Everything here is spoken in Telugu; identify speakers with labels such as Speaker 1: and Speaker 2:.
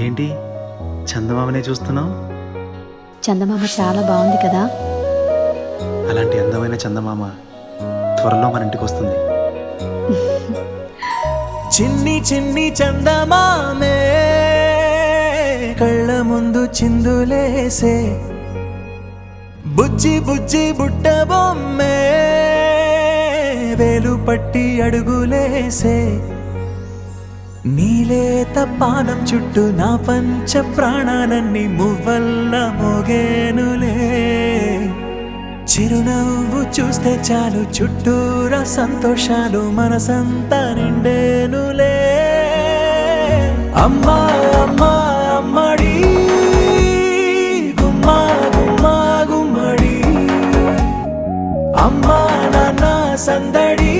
Speaker 1: ఏంటి చందమామనే చూస్తున్నావు?
Speaker 2: చందమామ చాలా బాగుంది కదా.
Speaker 1: అలాంటి అందమైన చందమామ త్వరలో మన ఇంటికి వస్తుంది.
Speaker 3: చిన్ని చిన్ని చందమామే కళ్ళ ముందు చిందులేసే, బుజ్జి బుజ్జి బుట్ట బొమ్మే వేలు పట్టి అడుగులేసే, నీలేత పానం చుట్టూ నా పంచ ప్రాణాలన్నీ మువ్వల్ల మోగేనులే, చిరునవ్వు చూస్తే చాలు చుట్టూరా సంతోషాలు మనసంతా నిండేనులే. అమ్మా అమ్మా అమ్మడి గుమ్మా గుమ్మా గుమ్మడి, అమ్మా నాన్న సందడి